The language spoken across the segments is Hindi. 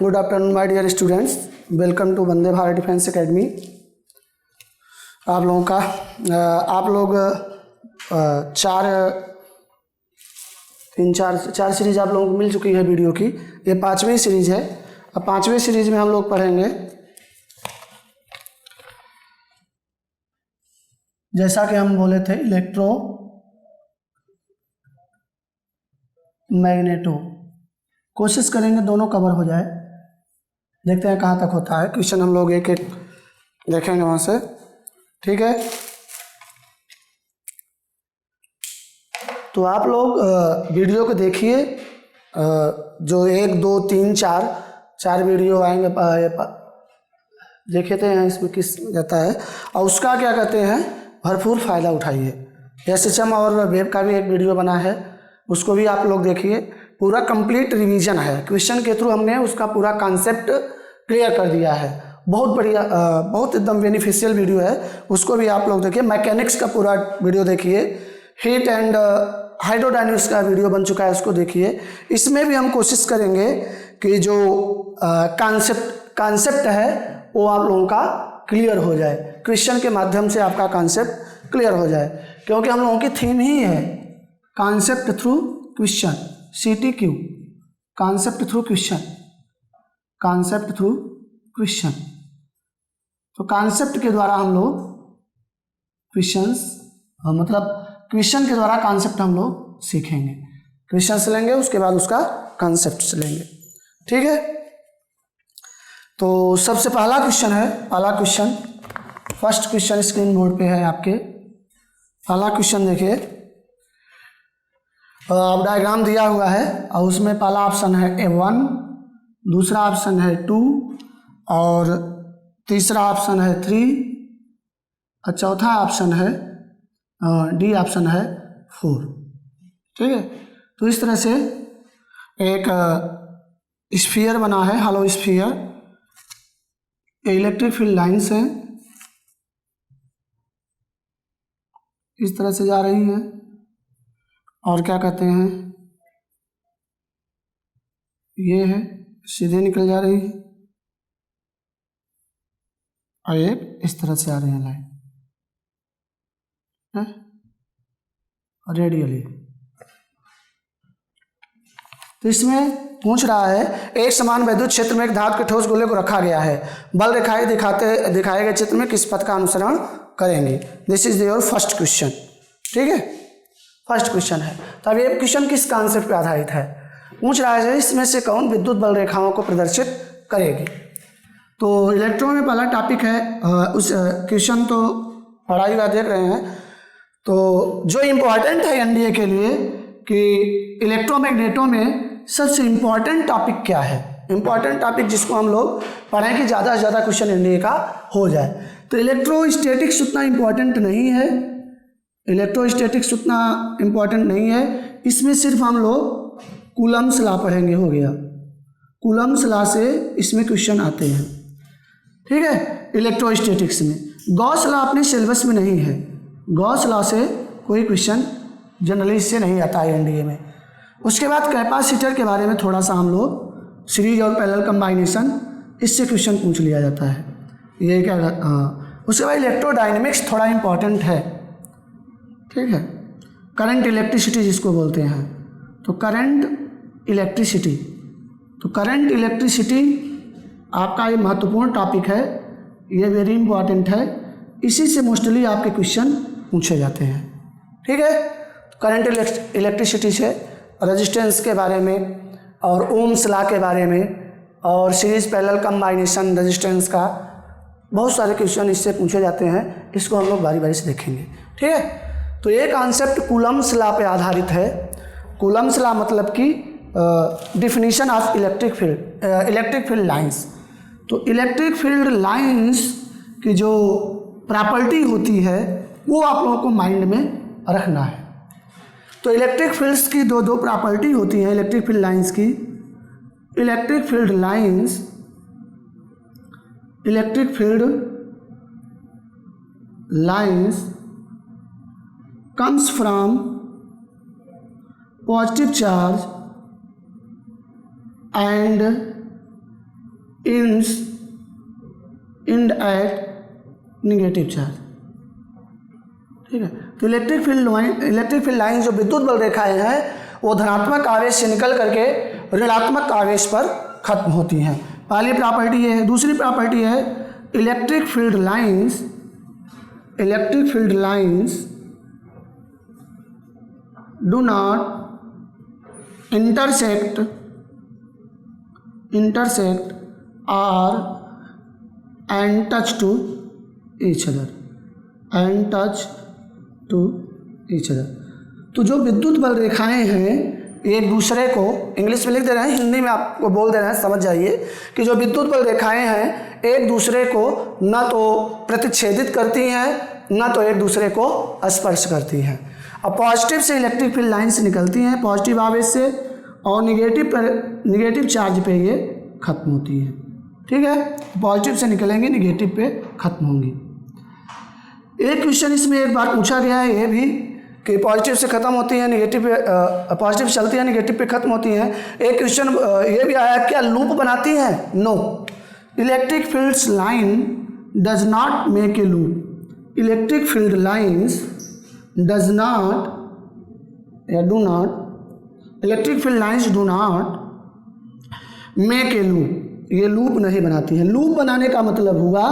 Good afternoon my dear students, welcome to Vande Bharat defence academy. आप लोगों का आप लोग चार सीरीज आप लोगों को मिल चुकी है वीडियो की। ये 5वीं सीरीज है। अब 5वीं सीरीज में हम लोग पढ़ेंगे, जैसा कि हम बोले थे, इलेक्ट्रो मैग्नेटो। कोशिश करेंगे दोनों कवर हो जाए, देखते हैं कहाँ तक होता है। क्वेश्चन हम लोग एक एक देखेंगे वहाँ से, ठीक है। तो आप लोग वीडियो को देखिए, जो 1 2 3 4 वीडियो आएंगे देखे थे हैं, इसमें किस जाता है और उसका क्या कहते हैं, भरपूर फ़ायदा उठाइए। एसएचएम और वेब का भी एक वीडियो बना है, उसको भी आप लोग देखिए। पूरा कंप्लीट रिवीजन है, क्वेश्चन के थ्रू हमने उसका पूरा कॉन्सेप्ट क्लियर कर दिया है। बहुत बढ़िया, बहुत एकदम बेनिफिशियल वीडियो है, उसको भी आप लोग देखिए। मैकेनिक्स का पूरा वीडियो देखिए, हीट एंड हाइड्रोडायनेमिक्स का वीडियो बन चुका है, उसको देखिए। इसमें भी हम कोशिश करेंगे कि जो कॉन्सेप्ट है वो आप लोगों का क्लियर हो जाए, क्वेश्चन के माध्यम से आपका कॉन्सेप्ट क्लियर हो जाए, क्योंकि हम लोगों की थीम ही है concept through question, CTQ, concept through question, concept through question. तो कॉन्सेप्ट के द्वारा हम लोग क्वेश्चंस, मतलब क्वेश्चन के द्वारा कॉन्सेप्ट हम लोग सीखेंगे। क्वेश्चन से लेंगे, उसके बाद उसका कॉन्सेप्ट से लेंगे, ठीक है। तो सबसे पहला क्वेश्चन है, पहला question, first question screen board पे है आपके। पहला क्वेश्चन देखिए, अब डायग्राम दिया हुआ है और उसमें पहला ऑप्शन है A1, दूसरा ऑप्शन है 2 और तीसरा ऑप्शन है 3 और चौथा ऑप्शन है D ऑप्शन है 4, ठीक है। तो इस तरह से एक स्फीयर बना है, hollow sphere, electric field lines हैं, इस तरह से जा रही हैं और क्या कहते हैं, ये है सीधे निकल जा रही है और एक इस तरह से आ रही है लाइन रेडियली। तो इसमें पूछ रहा है, एक समान विद्युत क्षेत्र में एक धातु के ठोस गोले को रखा गया है, बल रेखाएं दिखाए गए चित्र में किस पथ का अनुसरण करेंगे। This is your first question, ठीक है, फर्स्ट क्वेश्चन है। तो अब ये क्वेश्चन किस कॉन्सेप्ट पर आधारित है, पूछ रहा है इसमें से कौन विद्युत बल रेखाओं को प्रदर्शित करेगी। तो इलेक्ट्रो में पहला टॉपिक है, उस क्वेश्चन तो पढ़ाई का देख रहे हैं। तो जो इम्पोर्टेंट है एनडीए के लिए कि इलेक्ट्रोमैग्नेटो में सबसे इम्पॉर्टेंट टॉपिक क्या है, इम्पॉर्टेंट टॉपिक जिसको हम लोग पढ़ें कि ज़्यादा से ज़्यादा क्वेश्चन एनडीए का हो जाए। तो इलेक्ट्रोस्टैटिक्स उतना इम्पॉर्टेंट नहीं है, इलेक्ट्रोस्टैटिक्स उतना इम्पॉर्टेंट नहीं है। इसमें सिर्फ हम लोग कूलम्ब्स लॉ पढ़ेंगे, हो गया। कूलम्ब्स लॉ से इसमें क्वेश्चन आते हैं, ठीक है। इलेक्ट्रोस्टैटिक्स में गॉस लॉ अपने सिलेबस में नहीं है, गॉस लॉ से कोई क्वेश्चन जनरली इससे नहीं आता है एनडीए में। उसके बाद कैपेसिटर के बारे में थोड़ा सा हम लोग सीरीज और पैरेलल कंबाइनेशन, इससे क्वेश्चन पूछ लिया जाता है, ये क्या। हाँ, उसके बाद इलेक्ट्रोडायनेमिक्स थोड़ा इम्पॉर्टेंट है, ठीक है। करंट इलेक्ट्रिसिटी जिसको बोलते हैं, तो करंट इलेक्ट्रिसिटी, तो करंट इलेक्ट्रिसिटी आपका ये महत्वपूर्ण टॉपिक है, ये वेरी इंपॉर्टेंट है, इसी से मोस्टली आपके क्वेश्चन पूछे जाते हैं, ठीक है। करंट इलेक्ट्रिसिटी से रेजिस्टेंस के बारे में और ओम्स लॉ के बारे में और सीरीज पैरेलल कंबाइनेशन रेजिस्टेंस का बहुत सारे क्वेश्चन इससे पूछे जाते हैं, इसको हम लोग बारी बारी से देखेंगे, ठीक है। तो ये कॉन्सेप्ट कूलम्ब्स लॉ पे आधारित है। कूलम्ब्स लॉ मतलब कि definition of electric field lines. तो इलेक्ट्रिक फील्ड लाइंस की जो प्रॉपर्टी होती है वो आप लोगों को माइंड में रखना है। तो इलेक्ट्रिक फील्ड्स की दो प्रॉपर्टी होती हैं इलेक्ट्रिक फील्ड लाइंस की। Electric field lines comes from positive charge and end at negative charge. ठीक है, तो इलेक्ट्रिक फील्ड लाइन जो विद्युत बल रेखाएं हैं वो धनात्मक आवेश से निकल करके ऋणात्मक आवेश पर खत्म होती हैं। पहली प्रॉपर्टी ये है। दूसरी प्रॉपर्टी है electric field lines do not intersect or and touch to each other. तो जो विद्युत बल रेखाएं हैं एक दूसरे को, इंग्लिश में लिख दे रहे हैं, हिंदी में आपको बोल दे रहे हैं, समझ जाइए कि जो विद्युत बल रेखाएं हैं एक दूसरे को न तो प्रतिच्छेदित करती हैं न तो एक दूसरे को स्पर्श करती हैं। अब पॉजिटिव से इलेक्ट्रिक फील्ड लाइन्स निकलती हैं पॉजिटिव आवेश से, और निगेटिव चार्ज पे ये खत्म होती है। ठीक है, पॉजिटिव से निकलेंगे निगेटिव पे खत्म होंगी। एक क्वेश्चन इसमें एक बार पूछा गया है ये भी कि पॉजिटिव से ख़त्म होती है निगेटिव पे, पॉजिटिव चलती है निगेटिव पे ख़त्म होती हैं। एक क्वेश्चन ये भी आया क्या लूप बनाती हैं? No, electric fields line does not make a loop. Electric field lines does not या do not, electric field lines do not make a loop. ये लूप नहीं बनाती हैं। लूप बनाने का मतलब हुआ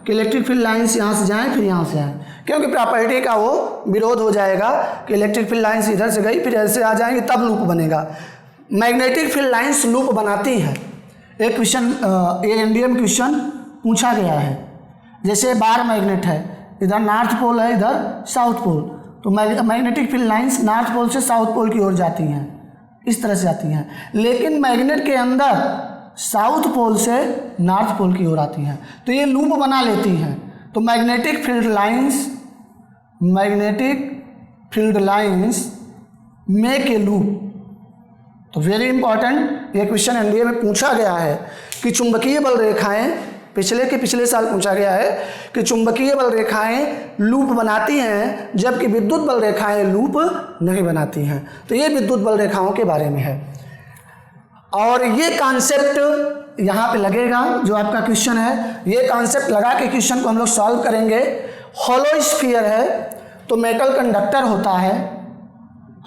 कि इलेक्ट्रिक फील्ड लाइन्स यहाँ से जाएँ फिर यहाँ से आएँ, क्योंकि प्रॉपर्टी का वो विरोध हो जाएगा कि इलेक्ट्रिक फील्ड लाइन्स इधर से गई फिर ऐसे आ जाएंगी तब लूप बनेगा। मैग्नेटिक फील्ड लाइन्स लूप बनाती हैं। एक क्वेश्चन एनडीएम क्वेश्चन पूछा गया है, जैसे बार मैग्नेट है, इधर नॉर्थ पोल है इधर साउथ पोल, तो magnetic field lines north pole से साउथ पोल की ओर जाती हैं, इस तरह से जाती हैं। लेकिन मैग्नेट के अंदर साउथ पोल से नॉर्थ पोल की ओर आती हैं, तो ये लूप बना लेती हैं। तो magnetic field lines make a loop. तो वेरी इंपॉर्टेंट ये क्वेश्चन एनडीए में पूछा गया है कि चुंबकीय बल रेखाएं, पिछले साल पूछा गया है कि चुंबकीय बल रेखाएं लूप बनाती हैं जबकि विद्युत बल रेखाएं लूप नहीं बनाती हैं। तो ये विद्युत बल रेखाओं के बारे में है, और ये कॉन्सेप्ट यहाँ पे लगेगा जो आपका क्वेश्चन है। ये कॉन्सेप्ट लगा के क्वेश्चन को हम लोग सॉल्व करेंगे। हॉलो स्फीयर है तो मेटल कंडक्टर होता है,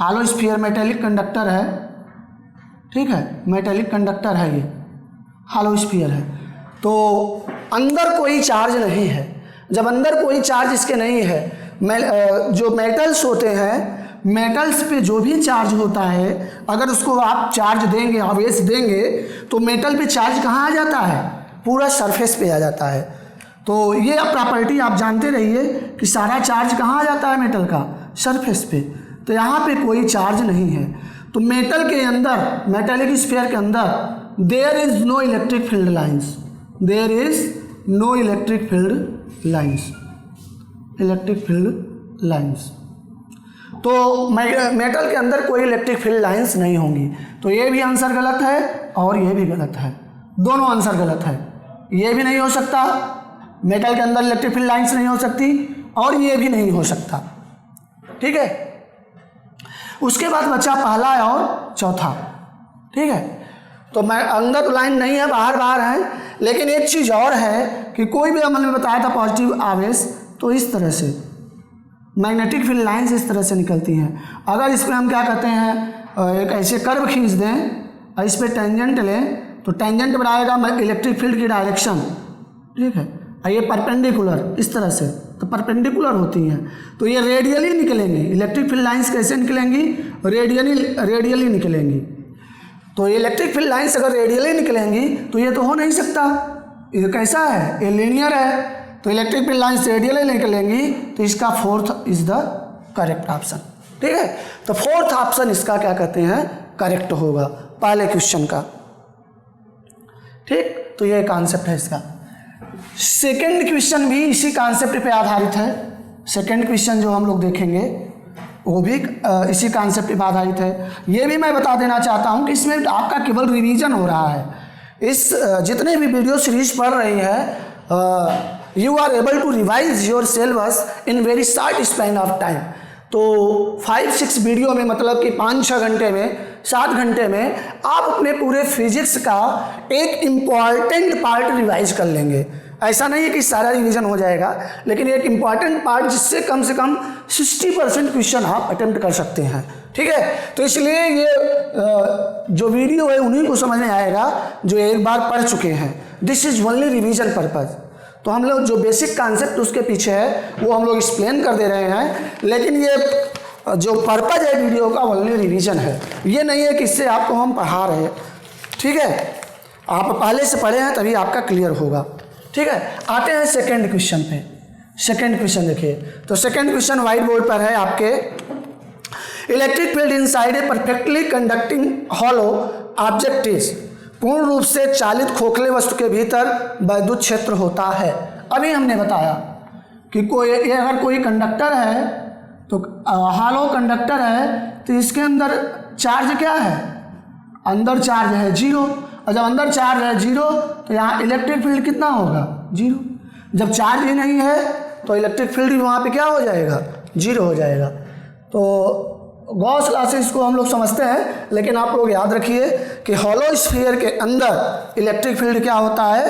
हॉलो स्फीयर मेटेलिक कंडक्टर है। ठीक है, मेटेलिक कंडक्टर है, ये हॉलो स्फीयर है। तो अंदर कोई चार्ज नहीं है। जब अंदर कोई चार्ज इसके नहीं है, जो मेटल्स होते हैं, मेटल्स पे जो भी चार्ज होता है अगर उसको आप चार्ज देंगे, आवेश देंगे, तो मेटल पे चार्ज कहाँ आ जाता है? पूरा सरफेस पे आ जाता है। तो ये प्रॉपर्टी आप जानते रहिए कि सारा चार्ज कहाँ आ जाता है मेटल का? सरफेस पे। तो यहाँ पे कोई चार्ज नहीं है। तो मेटल के अंदर, मेटेलिक स्फीयर के अंदर there is no electric field lines, there is no electric field lines. तो मेटल के अंदर कोई इलेक्ट्रिक फील्ड लाइंस नहीं होंगी। तो ये भी आंसर गलत है और ये भी गलत है, दोनों आंसर गलत है। ये भी नहीं हो सकता, मेटल के अंदर इलेक्ट्रिक फील्ड लाइंस नहीं हो सकती, और ये भी नहीं हो सकता। ठीक है, उसके बाद बचा पहला और चौथा। ठीक है, तो मैं अंदर तो लाइन नहीं है, बाहर है। लेकिन एक चीज़ और है कि कोई भी हमने बताया था पॉजिटिव आवेश, तो इस तरह से मैग्नेटिक फील्ड लाइन्स इस तरह से निकलती हैं। अगर इस पर हम क्या कहते हैं, एक ऐसे कर्व खींच दें और इस पर टेंजेंट लें, तो टेंजेंट बनाएगा इलेक्ट्रिक फील्ड की डायरेक्शन। ठीक है, और ये परपेंडिकुलर इस तरह से, तो परपेंडिकुलर होती हैं, तो ये रेडियली निकलेंगी। इलेक्ट्रिक फील्ड लाइन्स कैसे निकलेंगी? रेडियली निकलेंगी। तो इलेक्ट्रिक फील्ड लाइन्स अगर रेडियली निकलेंगी तो ये तो हो नहीं सकता, ये कैसा है? ये लीनियर है। तो इलेक्ट्रिक फील्ड लाइन्स रेडियली निकलेंगी, तो इसका fourth is the correct option. ठीक है, तो फोर्थ ऑप्शन इसका क्या कहते हैं? करेक्ट होगा पहले क्वेश्चन का। ठीक, तो ये कॉन्सेप्ट है इसका। सेकंड क्वेश्चन भी इसी कॉन्सेप्ट पे आधारित है। सेकंड क्वेश्चन जो हम लोग देखेंगे वो भी इसी कॉन्सेप्ट पे आधारित है। ये भी मैं बता देना चाहता हूँ कि इसमें आपका केवल रिवीजन हो रहा है। इस जितने भी वीडियो सीरीज पढ़ रही है, you are able to revise your syllabus in very short span of time। तो 5-6 वीडियो में, मतलब कि 5-6 घंटे में 7 घंटे में आप अपने पूरे फिजिक्स का एक इम्पॉर्टेंट पार्ट रिवाइज कर लेंगे। ऐसा नहीं है कि सारा रिवीजन हो जाएगा, लेकिन एक इम्पॉर्टेंट पार्ट जिससे कम से कम 60% क्वेश्चन आप अटेम्प्ट कर सकते हैं। ठीक है, तो इसलिए ये जो वीडियो है उन्हीं को समझ में आएगा जो एक बार पढ़ चुके हैं। This is only revision purpose. तो हम लोग जो बेसिक कॉन्सेप्ट उसके पीछे है वो हम लोग एक्सप्लेन कर दे रहे हैं, लेकिन ये जो पर्पज़ है वीडियो का ओनली रिवीजन है। ये नहीं है कि इससे आपको हम पढ़ा रहे हैं। ठीक है, आप पहले से पढ़े हैं तभी आपका क्लियर होगा। ठीक है, आते हैं सेकेंड क्वेश्चन पे। सेकेंड क्वेश्चन देखिए, तो सेकेंड क्वेश्चन व्हाइट बोर्ड पर है आपके। Electric field inside a perfectly conducting hollow object is. पूर्ण रूप से चालित खोखले वस्तु के भीतर वैद्युत क्षेत्र होता है। अभी हमने बताया कि अगर कोई कंडक्टर है तो हॉलो कंडक्टर है तो इसके अंदर चार्ज क्या है, अंदर चार्ज है 0, और जब अंदर चार्ज है 0 तो यहाँ इलेक्ट्रिक फील्ड कितना होगा 0। जब चार्ज ही नहीं है तो इलेक्ट्रिक फील्ड भी वहाँ पे क्या हो जाएगा 0 हो जाएगा। तो गॉस लॉ से इसको हम लोग समझते हैं, लेकिन आप लोग याद रखिए कि हॉलो स्फीयर के अंदर इलेक्ट्रिक फील्ड क्या होता है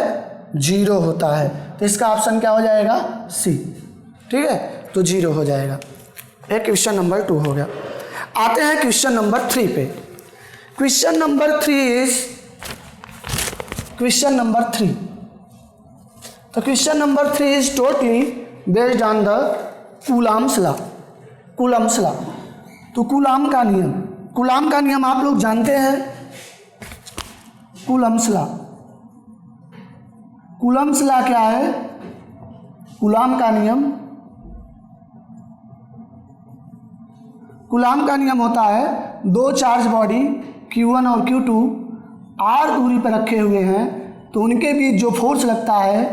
0 होता है। तो इसका ऑप्शन क्या हो जाएगा सी। ठीक है, तो 0 हो जाएगा। एक क्वेश्चन नंबर 2 हो गया। आते हैं क्वेश्चन नंबर 3 पे। Question number 3 is question number 3। तो question number 3 is totally based on the Coulomb's law. Coulomb's law, तो कूलॉम का नियम, कूलॉम का नियम आप लोग जानते हैं। कूलॉम्स लॉ, कूलॉम्स लॉ क्या है? कूलॉम का नियम, कूलॉम का नियम होता है दो चार्ज बॉडी Q1 और Q2 r दूरी पर रखे हुए हैं तो उनके बीच जो फोर्स लगता है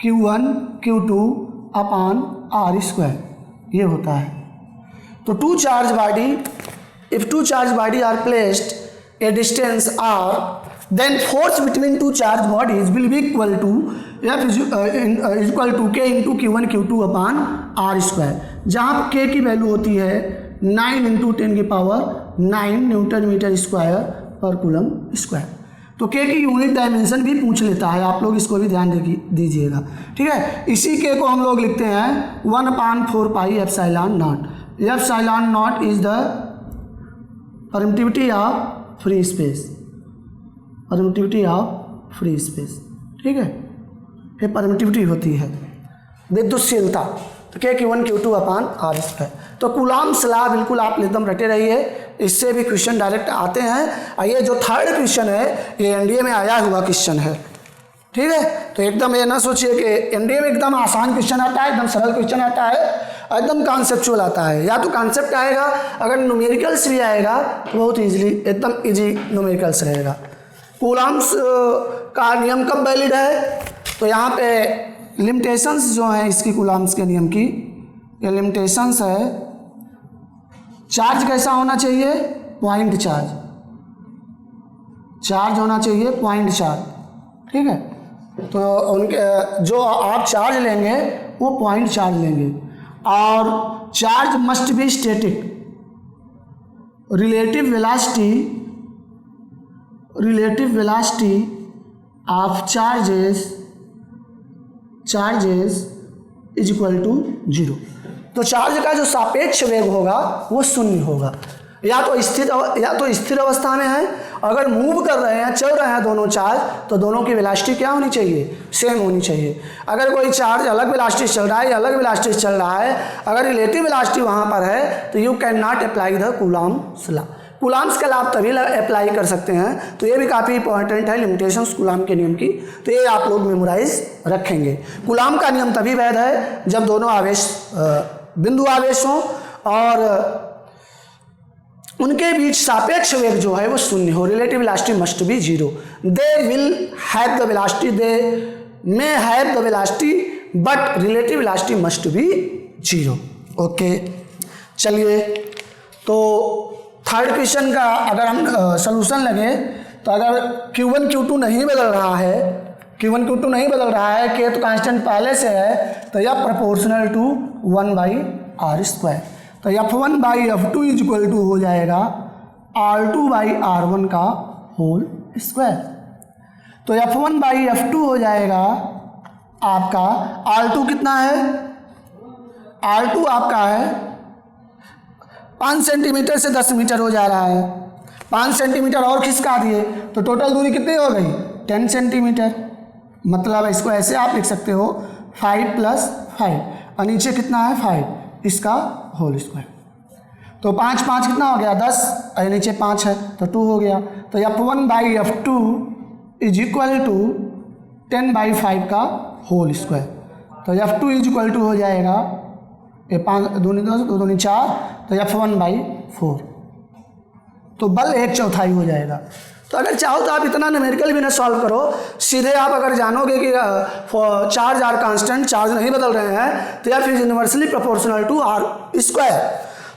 Q1 Q2 अपॉन r², ये होता है। तो two charge body, if two charge body are placed a distance r, then force between two charge bodies will be equal to F is equal to K into Q1 Q2 upon r², जहाँ K की वैल्यू होती है 9 इंटू 10 की पावर 9 न्यूटन मीटर स्क्वायर पर कूलम स्क्वायर। तो K की यूनिट डायमेंशन भी पूछ लेता है, आप लोग इसको भी ध्यान दीजिएगा। ठीक है, इसी K को हम लोग लिखते हैं 1/4 pi epsilon not. Epsilon not is the permittivity of free space, permittivity of free space. ठीक है, ये परमिटिविटी होती है, विद्युतशीलता। तो K Q1 Q2 upon r²। तो कूलॉम्स लॉ बिल्कुल आप एकदम रटे रहिए, इससे भी क्वेश्चन डायरेक्ट आते हैं। और ये जो थर्ड क्वेश्चन है ये एनडीए में आया हुआ क्वेश्चन है। ठीक है, तो एकदम ये ना सोचिए कि एनडीए में एकदम आसान क्वेश्चन आता है, एकदम सरल क्वेश्चन आता है, एकदम कॉन्सेप्चुअल आता है। या तो कॉन्सेप्ट आएगा, अगर न्यूमेरिकल्स भी आएगा तो बहुत ईजिली, एकदम ईजी न्यूमेरिकल्स रहेगा। कूलॉम्स का नियम कब वैलिड है? तो यहाँ पे लिमिटेशंस जो हैं इसकी कूलॉम्स के नियम की, ये लिमिटेशंस है। चार्ज कैसा होना चाहिए? पॉइंट चार्ज, चार्ज होना चाहिए पॉइंट चार्ज। ठीक है, तो उनके जो आप चार्ज लेंगे वो पॉइंट चार्ज लेंगे। और charge must be static, relative velocity of charges is equal to 0। तो चार्ज का जो सापेक्ष वेग होगा वो 0 होगा। या तो स्थिर अवस्था में है, अगर मूव कर रहे हैं, चल रहे हैं दोनों चार्ज, तो दोनों की वेलोसिटी क्या होनी चाहिए? सेम होनी चाहिए। अगर कोई चार्ज अलग वेलोसिटी चल रहा है या अलग वेलोसिटी चल रहा है, अगर रिलेटिव वेलोसिटी वहाँ पर है तो you can not apply the Coulomb's law. Coulomb's का लाभ तभी अप्लाई कर सकते हैं, तो ये भी काफ़ी इंपॉर्टेंट है लिमिटेशंस कूलॉम के नियम की, तो ये आप लोग मेमोराइज रखेंगे। कूलॉम का नियम तभी वैध है जब दोनों आवेश बिंदु आवेश हों और उनके बीच सापेक्ष वेग जो है वो 0 हो। Relative velocity must be 0। They will have the velocity, they may have the velocity but relative velocity must be 0। Okay, चलिए, तो थर्ड क्वेश्चन का अगर हम सॉल्यूशन लगे तो अगर Q1 Q2 नहीं बदल रहा है, Q1 Q2 नहीं बदल रहा है, K तो कांस्टेंट पहले से है, तो यह प्रोपोर्शनल टू 1/r²। तो F1/F2 इज इक्वल टू हो जाएगा R2 बाई R1 का होल स्क्वायर। तो F1 बाई F2 हो जाएगा आपका, R2 कितना है, R2 आपका है 5 सेंटीमीटर से 10 मीटर हो जा रहा है, 5 सेंटीमीटर और खिसका दिए तो टोटल दूरी कितनी हो गई 10 सेंटीमीटर। मतलब इसको ऐसे आप लिख सकते हो 5 + 5 और नीचे कितना है 5, इसका होल स्क्वायर। तो 5 5 कितना हो गया 10 और नीचे 5 है तो 2 हो गया। तो F1 by F2 is equal to 10 by 5 का होल स्क्वायर। तो F2 इज इक्वल टू हो जाएगा, ये 5 दूनी 10 2 दूनी 4, तो F1 बाई 4। तो बल 1/4 हो जाएगा। तो अगर चाहो तो आप इतना न्यूमेरिकल भी ना सॉल्व करो, सीधे आप अगर जानोगे कि चार्ज आर कांस्टेंट, चार्ज नहीं बदल रहे हैं, तो F is universally proportional to r square.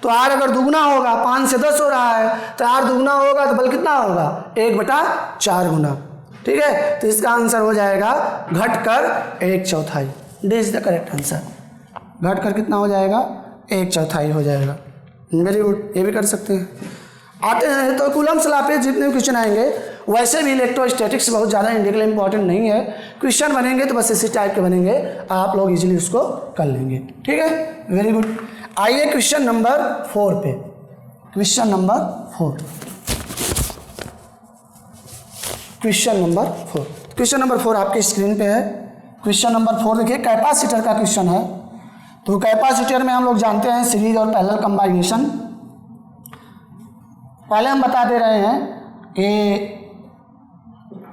तो आर अगर दुगना होगा, 5 से 10 हो रहा है, तो आर दुगना होगा तो बल कितना होगा 1/4 गुना। ठीक है, तो इसका आंसर हो जाएगा घटकर 1/4। This is the correct answer. घटकर कितना हो जाएगा 1/4 हो जाएगा। वेरी गुड, ये भी कर सकते हैं। आते हैं तो कूलम्ब्स लॉ पे जितने क्वेश्चन आएंगे, वैसे भी इलेक्ट्रोस्टैटिक्स बहुत ज़्यादा इंडिया के लिए इंपॉर्टेंट नहीं है। क्वेश्चन बनेंगे तो बस इसी टाइप के बनेंगे, आप लोग इजीली उसको कर लेंगे। ठीक है, वेरी गुड। आइए क्वेश्चन नंबर 4 पे। Question number 4, question number 4, question number 4 आपके स्क्रीन पे है। क्वेश्चन नंबर 4 देखिए, कैपेसिटर का क्वेश्चन है। तो कैपेसिटर में हम लोग जानते हैं सीरीज और पैरेलल कंबाइनेशन। पहले हम बता दे रहे हैं कि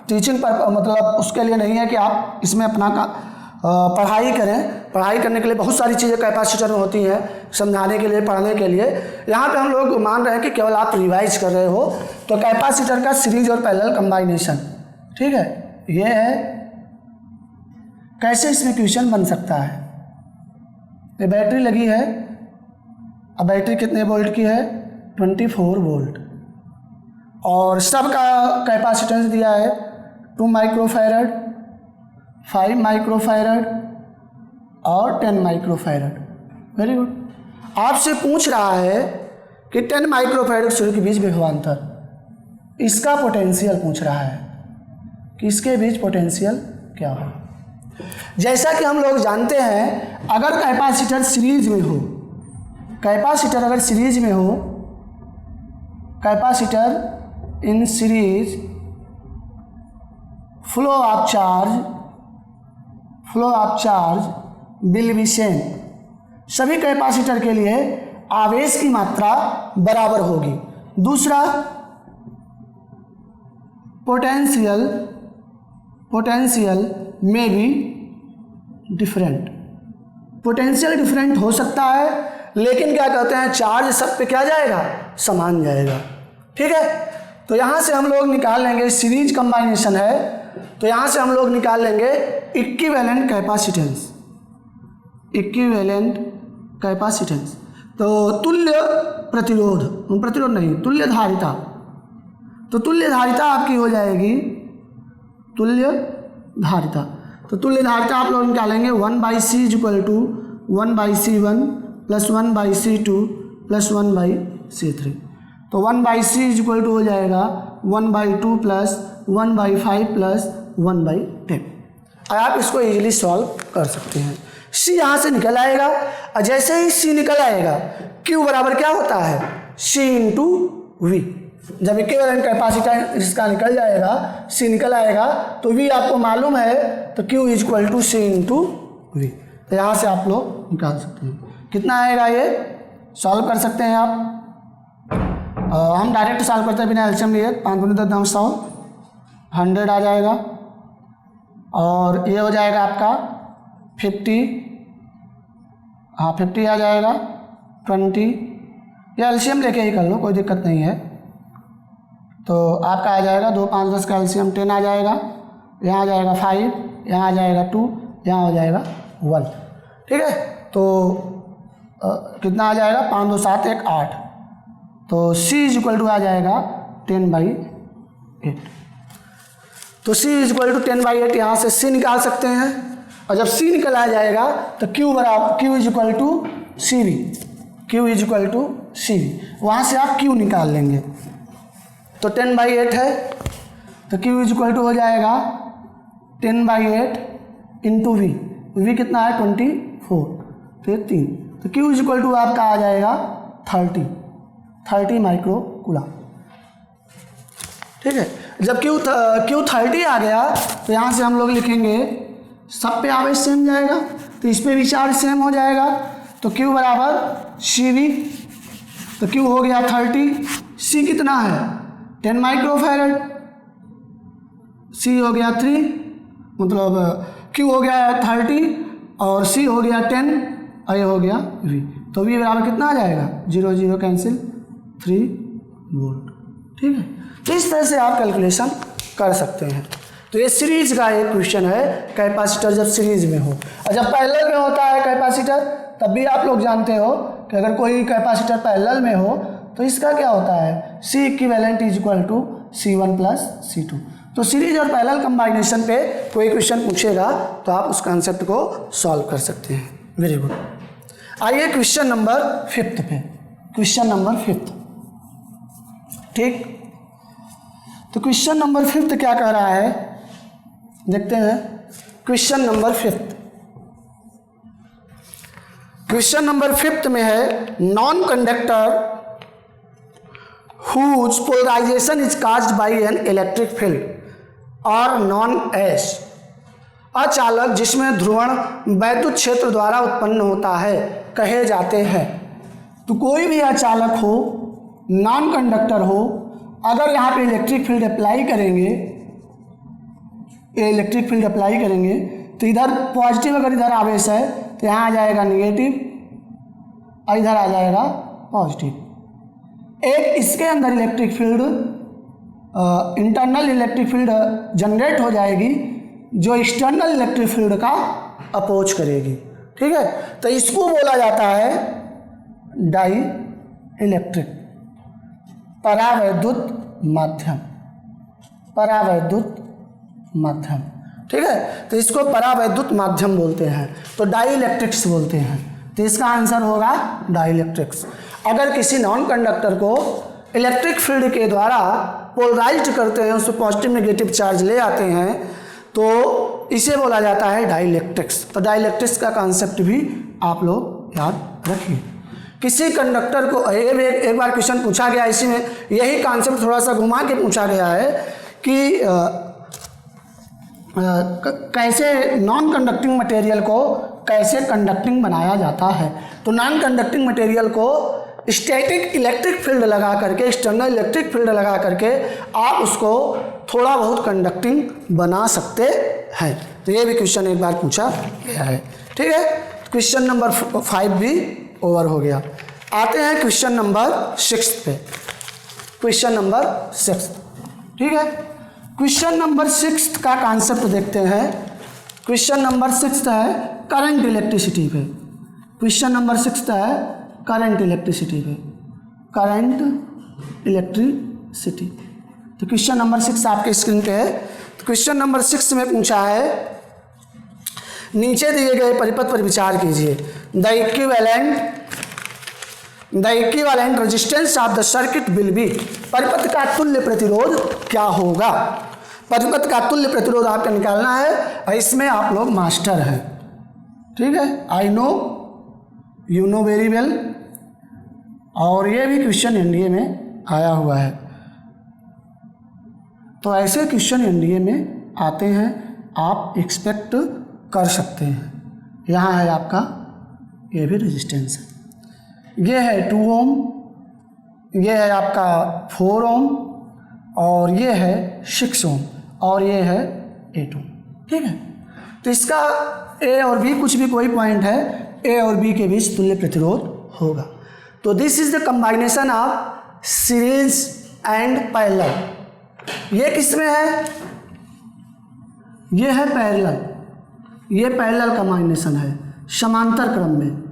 टीचिंग पर मतलब उसके लिए नहीं है कि आप इसमें अपना पढ़ाई करें। पढ़ाई करने के लिए बहुत सारी चीज़ें कैपेसिटर में होती हैं, समझाने के लिए, पढ़ने के लिए। यहाँ पे हम लोग मान रहे हैं कि केवल आप रिवाइज कर रहे हो। तो कैपेसिटर का सीरीज और पैरेलल कंबाइनेशन, ठीक है, ये है। कैसे इसमें क्वेश्चन बन सकता है, ये बैटरी लगी है। अब बैटरी कितने वोल्ट की है 24 वोल्ट, और सबका कैपेसिटेंस दिया है 2 माइक्रोफैरड, 5 माइक्रोफैरड और 10 माइक्रोफैरड। Very good. आपसे पूछ रहा है कि 10 माइक्रोफैरड के बीच विभवांतर, इसका पोटेंशियल पूछ रहा है कि इसके बीच पोटेंशियल क्या हो। जैसा कि हम लोग जानते हैं, अगर कैपेसिटर सीरीज में हो, कैपेसिटर अगर सीरीज में हो, capacitor in series, flow of charge will be same. सभी कैपेसिटर के लिए आवेश की मात्रा बराबर होगी। दूसरा, पोटेंशियल में भी डिफरेंट, पोटेंशियल डिफरेंट हो सकता है, लेकिन क्या कहते हैं, चार्ज सब पे क्या जाएगा, समान जाएगा। ठीक है, तो यहाँ से हम लोग निकाल लेंगे, सीरीज कंबाइनेशन है तो यहाँ से हम लोग निकाल लेंगे इक्विवेलेंट कैपेसिटेंस, इक्विवेलेंट कैपेसिटेंस। तो तुल्य प्रतिरोध, प्रतिरोध नहीं, तुल्य धारिता। तो तुल्य धारिता आपकी हो जाएगी तुल्य धारिता। तो तुल्य धारिता आप लोग निकालेंगे 1/C is equal to 1/C1 plus 1/C2 plus 1/C3। तो 1/C इज इक्वल टू हो जाएगा 1/2 प्लस 1/5 प्लस 1/10। आप इसको इजीली सॉल्व कर सकते हैं। C यहाँ से निकल आएगा, और जैसे ही C निकल आएगा, Q बराबर क्या होता है, C इंटू V। जब इक्विवेलेंट कैपेसिटर इसका निकल जाएगा, C निकल आएगा, तो V आपको मालूम है, तो Q is equal to C into V। तो यहाँ से आप लोग निकाल सकते हैं। कितना आएगा, ये सॉल्व कर सकते हैं आप। हम डायरेक्ट सॉल्व करते हैं बिना एलसीएम लिए। 5 × 10 = 100, 100 आ जाएगा, और ये हो जाएगा आपका 50, हाँ 50 आ जाएगा, 20, या एलसीएम लेके ही कर लो, कोई दिक्कत नहीं है। तो आपका आ जाएगा 2 5 10 का एलसीएम 10 आ जाएगा, यहाँ आ जाएगा 5, यहाँ आ जाएगा 2, यहाँ हो जाएगा 1। ठीक है, तो कितना आ जाएगा, 5 2 7 1 8। तो C इज इक्वल टू आ जाएगा 10/8। तो C इज इक्वल टू 10/8, यहाँ से C निकाल सकते हैं, और जब C निकल आ जाएगा तो Q is equal to CV, Q is equal to CV। वहाँ से आप Q निकाल लेंगे, तो 10/8 है, तो Q इज इक्वल टू हो जाएगा 10/8 इंटू V। V कितना है 24, तो ये 3, तो Q इज इक्वल टू आपका आ जाएगा 30 माइक्रो कूलम। ठीक है, जब Q 30 आ गया तो यहाँ से हम लोग लिखेंगे सब पे आवेश सेम जाएगा, तो इस पे भी चार्ज सेम हो जाएगा, तो Q बराबर CV, तो Q हो गया 30, C कितना है 10 माइक्रोफैरड, C हो गया 3, मतलब Q हो गया 30 और C हो गया 10 और ये हो गया V, तो V बराबर कितना आ जाएगा 0 0 कैंसिल 3 वोल्ट। ठीक है, तो इस तरह से आप कैलकुलेशन कर सकते हैं। तो ये सीरीज का एक क्वेश्चन है, कैपेसिटर जब सीरीज में हो, और जब पैरेलल में होता है कैपेसिटर तब भी आप लोग जानते हो कि अगर कोई कैपेसिटर पैरेलल में हो तो इसका क्या होता है C equivalent is equal to C1 plus C2। तो सीरीज और पैरेलल कंबाइनेशन पे कोई क्वेश्चन पूछेगा तो आप उस कंसेप्ट को सॉल्व कर सकते हैं। Very good. आइए क्वेश्चन नंबर 5 पे, क्वेश्चन नंबर 5। ठीक, तो क्वेश्चन नंबर 5 क्या कह रहा है देखते हैं। क्वेश्चन नंबर 5, क्वेश्चन नंबर 5 में है non conductor whose polarization is caused by an electric field और नॉन एस, अचालक जिसमें ध्रुवण वैद्युत क्षेत्र द्वारा उत्पन्न होता है कहे जाते हैं। तो कोई भी अचालक हो, नॉन कंडक्टर हो, अगर यहाँ पे इलेक्ट्रिक फील्ड अप्लाई करेंगे, इलेक्ट्रिक फील्ड अप्लाई करेंगे तो इधर पॉजिटिव अगर इधर आवेश है तो यहाँ आ जाएगा निगेटिव और इधर आ जाएगा पॉजिटिव। एक इसके अंदर electric field internal electric field generate हो जाएगी जो एक्सटर्नल इलेक्ट्रिक फील्ड का अपोज करेगी। ठीक है, तो इसको बोला जाता है डाई इलेक्ट्रिक, परावैद्युत माध्यम, परावैद्युत माध्यम। ठीक है, तो इसको परावैद्युत माध्यम बोलते हैं, तो डाई इलेक्ट्रिक्स बोलते हैं। तो इसका आंसर होगा डाई इलेक्ट्रिक्स। अगर किसी नॉन कंडक्टर को इलेक्ट्रिक फील्ड के द्वारा पोलराइज्ड करते हैं, उसमें पॉजिटिव नेगेटिव चार्ज ले आते हैं, तो इसे बोला जाता है डाई इलेक्ट्रिक्स। तो डाई इलेक्ट्रिक्स का कॉन्सेप्ट भी आप लोग याद रखिए। किसी कंडक्टर को एक बार क्वेश्चन पूछा गया, इसी में यही कॉन्सेप्ट थोड़ा सा घुमा के पूछा गया है कि कैसे नॉन कंडक्टिंग मटेरियल को कैसे कंडक्टिंग बनाया जाता है। तो नॉन कंडक्टिंग मटेरियल को स्टैटिक इलेक्ट्रिक फील्ड लगा करके, एक्सटर्नल इलेक्ट्रिक फील्ड लगा करके आप उसको थोड़ा बहुत कंडक्टिंग बना सकते हैं। तो ये भी क्वेश्चन एक बार पूछा गया है। ठीक है, क्वेश्चन नंबर 5 भी ओवर हो गया। आते हैं क्वेश्चन नंबर 6 पे, क्वेश्चन नंबर 6। ठीक है, क्वेश्चन नंबर 6 का कॉन्सेप्ट देखते हैं। क्वेश्चन नंबर 6 है करंट इलेक्ट्रिसिटी पे। क्वेश्चन नंबर 6 है करंट इलेक्ट्रिसिटी पे, करंट इलेक्ट्रिसिटी। तो क्वेश्चन नंबर 6 आपके स्क्रीन पे है। तो क्वेश्चन नंबर 6 में पूछा है नीचे दिए गए परिपथ पर विचार कीजिए। The equivalent resistance of the circuit will be, परिपथ का तुल्य प्रतिरोध क्या होगा। परिपथ का तुल्य प्रतिरोध आपको निकालना है और इसमें आप लोग मास्टर हैं। ठीक है, I know, you know very well, और ये भी क्वेश्चन एनडीए में आया हुआ है। तो ऐसे क्वेश्चन एनडीए में आते हैं, आप एक्सपेक्ट कर सकते हैं। यहाँ है आपका, ये भी रेजिस्टेंस है, ये है 2 ओम, ये है आपका 4 ओम, और ये है 6 ओम, और ये है 8 ओम। ठीक है, तो इसका ए और बी कुछ भी कोई पॉइंट है, ए और बी के बीच तुल्य प्रतिरोध होगा। तो this is the कंबाइनेशन of series and parallel. ये किस में है, ये है पैरेलल, ये पैरेलल कंबाइनेशन है, समांतर क्रम में।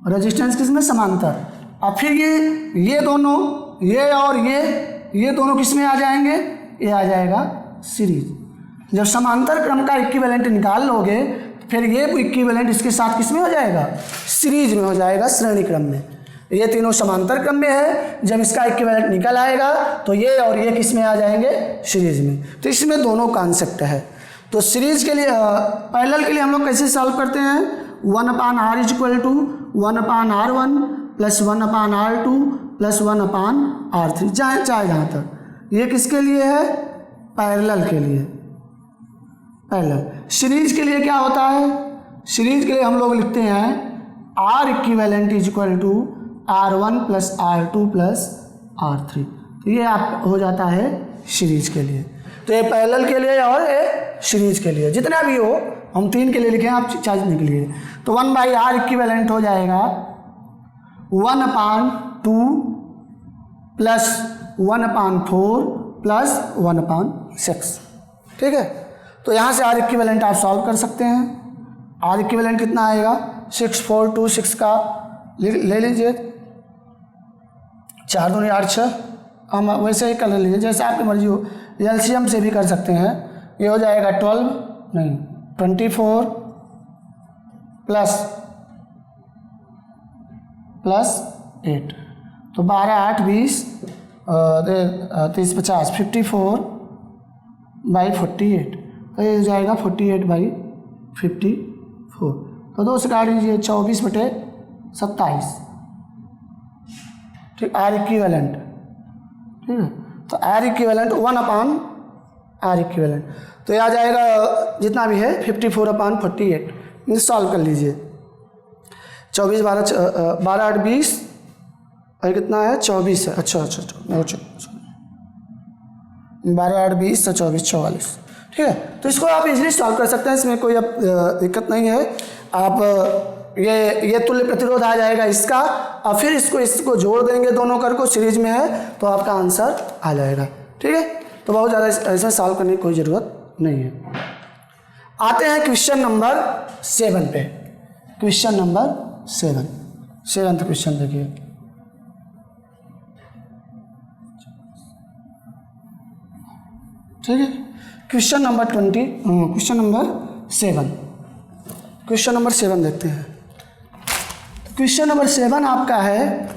रेजिस्टेंस किस में, समांतर। और फिर ये दोनों, ये और ये दोनों किस में आ जाएंगे, ये आ जाएगा सीरीज। जब समांतर क्रम का इक्विवेलेंट निकाल लोगे फिर ये इक्विवेलेंट इसके साथ किस में हो जाएगा, सीरीज में हो जाएगा, श्रेणी क्रम में। ये तीनों समांतर क्रम में है। जब इसका इक्विवेलेंट निकल आएगा तो ये और ये किस में आ जाएंगे, सीरीज में। तो इसमें दोनों कॉन्सेप्ट है। तो सीरीज के लिए पैरेलल के लिए हम लोग कैसे सॉल्व करते हैं, 1/r is equal to 1/r1 plus 1/r2 plus 1/r3, चाहे जहाँ तक। ये किसके लिए है, पैरेलल के लिए। पैरेलल सीरीज के लिए क्या होता है, सीरीज के लिए हम लोग लिखते हैं R equivalent is equal to R1 plus R2 plus R3। तो ये आप हो जाता है सीरीज के लिए। तो ये पैरेलल के लिए और ये सीरीज के लिए, जितना भी हो, हम 3 के लिए लिखे हैं, आप चार्ज के लिए। तो 1/r इक्विवेलेंट हो जाएगा 1/2 प्लस 1/4 प्लस 1/6। ठीक है, तो यहाँ से R इक्विवेलेंट आप सॉल्व कर सकते हैं। R इक्विवेलेंट कितना आएगा, 6 4 2 6 का ले लीजिए, 4 दूनी 8 6, हम वैसे ही कर लीजिए जैसे आपकी मर्जी हो। एलसीएम से भी कर सकते हैं। ये हो जाएगा 24 प्लस 8, तो 12 8 20 30 50 54 बाई 48, तो ये हो जाएगा 48/54। तो 2 से काट दीजिए, 24/27। ठीक, R इक्विवेलेंट। ठीक है, तो R इक्विवेलेंट 1/R इक्विवेलेंट, तो ये आ जाएगा जितना भी है 54/48। इसे सॉल्व कर लीजिए। 24 12 8 20 और कितना है 24 है। अच्छा 12 8 20 तो 24 44। ठीक है, तो इसको आप इजीली सॉल्व कर सकते हैं, इसमें कोई अब दिक्कत नहीं है। आप ये तुल्य प्रतिरोध आ जाएगा इसका, और फिर इसको जोड़ देंगे, दोनों कर को सीरीज में है, तो आपका आंसर आ जाएगा। ठीक है, तो बहुत ज़्यादा ऐसे सॉल्व करने की कोई ज़रूरत नहीं है। आते हैं क्वेश्चन नंबर 7 पे। क्वेश्चन नंबर 7th क्वेश्चन देखिए। ठीक है, क्वेश्चन नंबर 7 देखते हैं। क्वेश्चन नंबर 7 आपका है,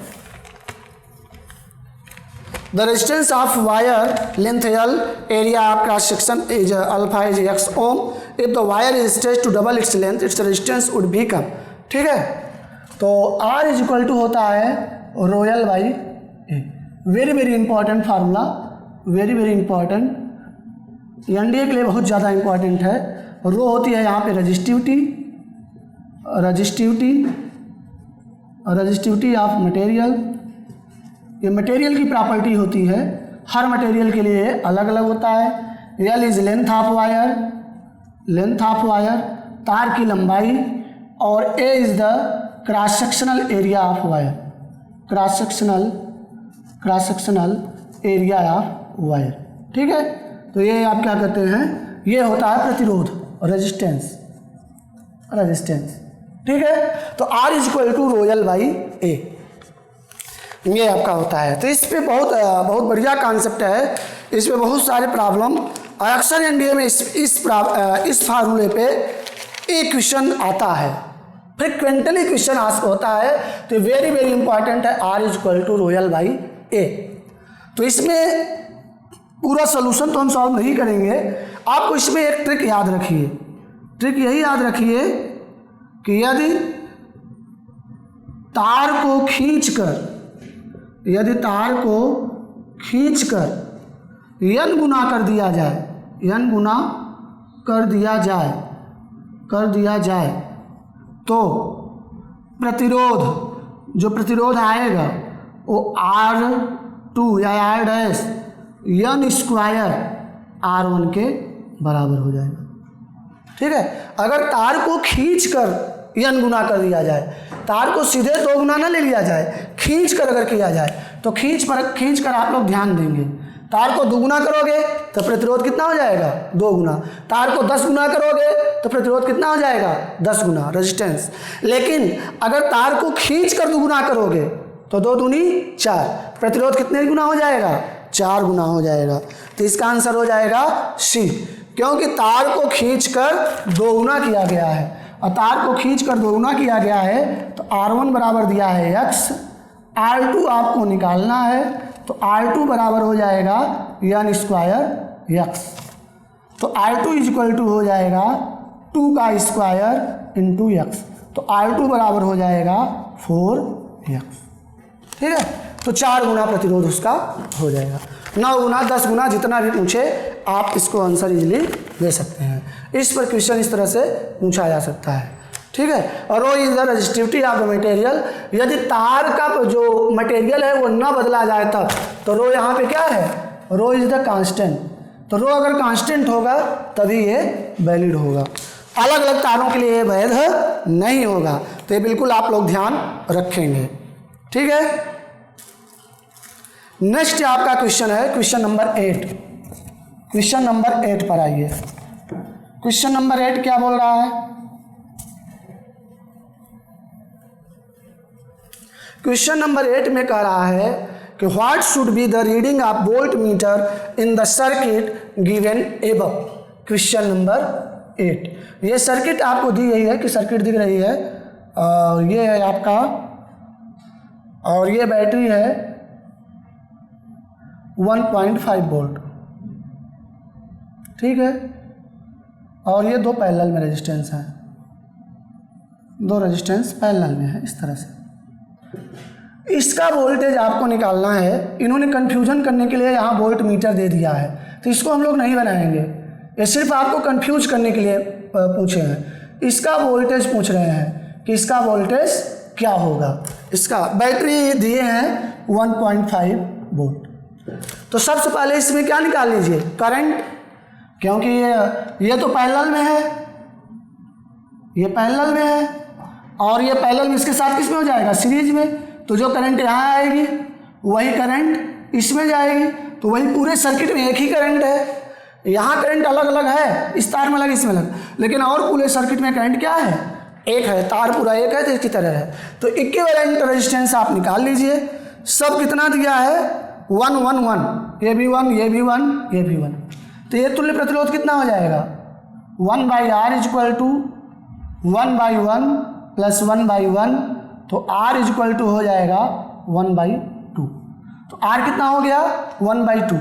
the resistance of wire length L, area of cross section is alpha is x ohm, if the wire is stretched to double its length its resistance would become. ठीक है, तो R इज इक्वल टू होता है ρl by A. Very important formula, very important, NDA के लिए बहुत ज़्यादा इंपॉर्टेंट है। रो होती है यहाँ पे रजिस्टिविटी ऑफ मटेरियल। ये मटेरियल की प्रॉपर्टी होती है, हर मटेरियल के लिए अलग अलग होता है। L is length of wire, तार की लंबाई, और A is the cross sectional area of wire, cross sectional area of wire. ठीक है, तो ये आप क्या कहते हैं, ये होता है प्रतिरोध, रेजिस्टेंस। ठीक है, तो R is equal to ρl by A, ये आपका होता है। तो इस पे बहुत बढ़िया कॉन्सेप्ट है, इस पे बहुत सारे प्रॉब्लम, और अक्सर एनडीए में इस फार्मूले पे एक क्वेश्चन आता है, फ्रिक्वेंटली क्वेश्चन आस्क होता है। तो वेरी इंपॉर्टेंट है, R is equal to ρl by A. तो इसमें पूरा सोल्यूशन तो हम सॉल्व नहीं करेंगे, आपको इसमें एक ट्रिक याद रखिए। ट्रिक यही याद रखिए कि यदि तार को खींचकर n गुना कर दिया जाए तो जो प्रतिरोध आएगा वो R2 या R dash n square R1 के बराबर हो जाएगा। ठीक है, अगर तार को खींचकर n गुना कर दिया जाए, तार को सीधे 2 गुना ना ले लिया जाए, खींच कर अगर किया जाए, तो खींच कर आप लोग ध्यान देंगे, तार को 2 गुना करोगे तो प्रतिरोध कितना हो जाएगा, 2 गुना। तार को 10 गुना करोगे तो प्रतिरोध कितना हो जाएगा, 10 गुना रेजिस्टेंस। लेकिन अगर तार को खींच कर 2 गुना करोगे तो 2 दूनी 4, प्रतिरोध कितने गुना हो जाएगा, 4 गुना हो जाएगा। तो इसका आंसर हो जाएगा सी, क्योंकि तार को खींचकर 2 गुना किया गया है, और तार को खींचकर 2 गुना किया गया है, तो R1 बराबर दिया है x, R2 आपको निकालना है, तो R2 बराबर हो जाएगा n स्क्वायर x। तो R2 इक्वल टू हो जाएगा 2 का स्क्वायर इंटू x, तो R2 बराबर हो जाएगा 4x। ठीक है, तो 4 गुना प्रतिरोध उसका हो जाएगा। 9 गुना 10 गुना जितना भी पूछे आप इसको आंसर इजीली दे सकते हैं। इस पर क्वेश्चन इस तरह से पूछा जा सकता है। ठीक है, और rho is the resistivity of the material. यदि तार का जो मटेरियल है वो ना बदला जाए तब, तो रो यहाँ पे क्या है, रो इज द कांस्टेंट। तो रो अगर कांस्टेंट होगा तभी ये वैलिड होगा, अलग अलग तारों के लिए ये वैध नहीं होगा। तो ये बिल्कुल आप लोग ध्यान रखेंगे। ठीक है, नेक्स्ट आपका क्वेश्चन है क्वेश्चन नंबर 8। क्वेश्चन नंबर 8 पर आइए। क्वेश्चन नंबर 8 क्या बोल रहा है? क्वेश्चन नंबर 8 में कह रहा है कि what should be the reading of volt meter in the circuit given above. Question number 8, ये सर्किट आपको दी गई है कि सर्किट दिख रही है, ये है आपका, और ये बैटरी है 1.5 वोल्ट। ठीक है, और ये दो पैरेलल में रेजिस्टेंस हैं, दो रेजिस्टेंस पैरेलल में है इस तरह से। इसका वोल्टेज आपको निकालना है। इन्होंने कंफ्यूजन करने के लिए यहाँ वोल्ट मीटर दे दिया है, तो इसको हम लोग नहीं बनाएंगे, ये सिर्फ आपको कंफ्यूज करने के लिए पूछे हैं। इसका वोल्टेज पूछ रहे हैं कि इसका वोल्टेज क्या होगा। इसका बैटरी दिए हैं 1.5 वोल्ट। तो सबसे पहले इसमें क्या निकाल लीजिए, करंट, क्योंकि ये तो पैरेलल में है, ये पैरेलल में है, और ये पैरेलल में इसके साथ किस में हो जाएगा, सीरीज में। तो जो करंट यहाँ आएगी वही करंट इसमें जाएगी, तो वही पूरे सर्किट में एक ही करंट है। यहाँ करंट अलग अलग है, इस तार में अलग इसमें अलग, लेकिन और पूरे सर्किट में करंट क्या है, एक है, तार पूरा एक है, तो इसकी तरह है। तो इक्विवेलेंट रेजिस्टेंस आप निकाल लीजिए। सब कितना दिया है, 1 1 1, ये भी 1, ये भी 1, ये भी 1। तो ये तुल्य प्रतिरोध कितना हो जाएगा, 1/R इक्वल टू 1/1 प्लस 1/1, तो R इक्वल टू हो जाएगा 1/2। तो R कितना हो गया, 1/2।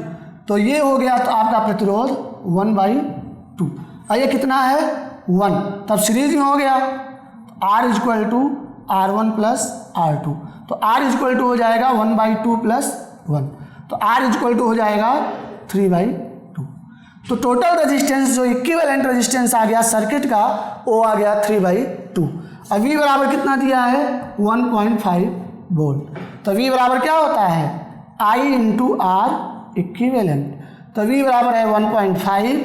तो ये हो गया तो आपका प्रतिरोध 1/2, और ये कितना है 1, तब सीरीज में हो गया। R equal to R1 plus R2, तो R इक्वल टू हो जाएगा 1/2 प्लस 1, तो R इक्वल टू हो जाएगा 3/2। तो टोटल रेजिस्टेंस जो इक्विवेलेंट रेजिस्टेंस आ गया सर्किट का, वो आ गया 3/2। अब V बराबर कितना दिया है, 1.5 वोल्ट। तो V बराबर क्या होता है, I इंटू R इक्विवेलेंट। तो V बराबर है 1.5,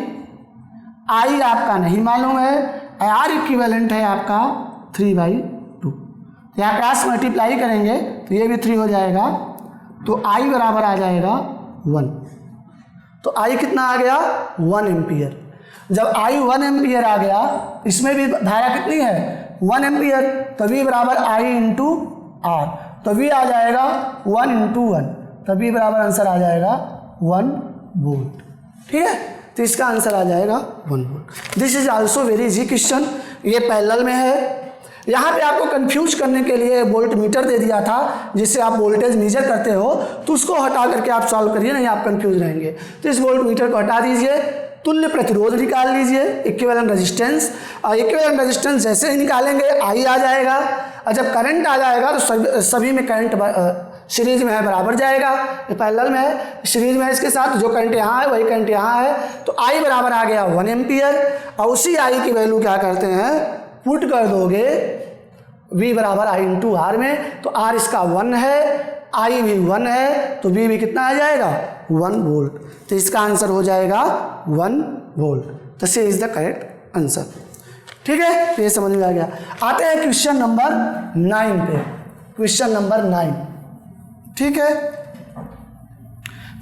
I आपका नहीं मालूम है, R इक्विवेलेंट है आपका 3/2। यहाँ क्रॉस मल्टीप्लाई करेंगे तो ये भी 3 हो जाएगा, तो I बराबर आ जाएगा 1। तो I कितना आ गया, 1 एम्पियर। जब I 1 एम्पियर आ गया, इसमें भी धारा कितनी है, 1 एम्पियर, तो V बराबर I इंटू R, तो V आ जाएगा 1 इंटू 1, तो V बराबर आंसर आ जाएगा 1 वोल्ट। ठीक है, तो इसका आंसर आ जाएगा 1 volt. This is also very easy question. ये पैरेलल में है। यहाँ पे आपको कंफ्यूज करने के लिए वोल्ट मीटर दे दिया था, जिससे आप वोल्टेज मेजर करते हो, तो उसको हटा करके आप सॉल्व करिए, नहीं आप कंफ्यूज रहेंगे। तो इस वोल्ट मीटर को हटा दीजिए, तुल्य प्रतिरोध निकाल लीजिए, इक्विवेलेंट रेजिस्टेंस, और इक्विवेलेंट रेजिस्टेंस जैसे ही निकालेंगे I आ जाएगा, और जब करंट आ जाएगा तो सभी में करंट सीरीज में है, बराबर जाएगा। ये पैरेलल में है, सीरीज में है इसके साथ, जो करंट यहाँ है वही करंट यहाँ है, तो I बराबर आ गया 1 एम्पियर, और उसी I की वैल्यू क्या करते हैं, पुट कर दोगे V बराबर I इंटू R में, तो R इसका 1 है, I भी 1 है, तो V भी कितना आ जाएगा, 1 वोल्ट। तो इसका आंसर हो जाएगा 1 वोल्ट। तो सी इज द करेक्ट आंसर। ठीक है, तो ये समझ में आ गया। आते हैं क्वेश्चन नंबर 9 पे। क्वेश्चन नंबर 9, ठीक है।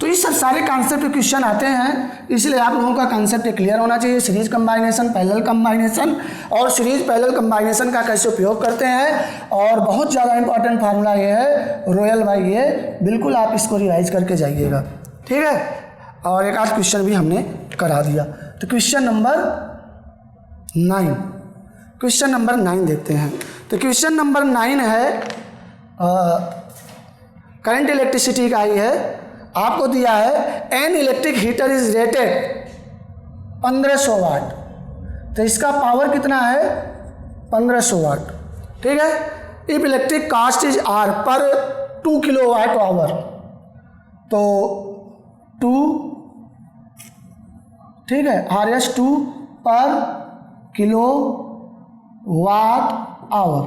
तो ये सब सारे कॉन्सेप्ट क्वेश्चन आते हैं, इसलिए आप लोगों का कॉन्सेप्ट क्लियर होना चाहिए। सीरीज कंबाइनेशन, पैरेलल कंबाइनेशन, और सीरीज पैरेलल कंबाइनेशन का कैसे उपयोग करते हैं, और बहुत ज़्यादा इंपॉर्टेंट फार्मूला ये है रॉयल बाई ये, बिल्कुल आप इसको रिवाइज करके जाइएगा। ठीक है, और एक आध क्वेश्चन भी हमने करा दिया। तो क्वेश्चन नंबर 9, क्वेश्चन नंबर 9 देखते हैं। तो क्वेश्चन नंबर 9 है करंट इलेक्ट्रिसिटी का ही है, आपको दिया है an electric heater is rated 1500 watt, तो इसका पावर कितना है 1500 वाट, ठीक है। If electric cost is r per 2 kilowatt hour, तो 2, ठीक है, RS 2 per kilo watt hour.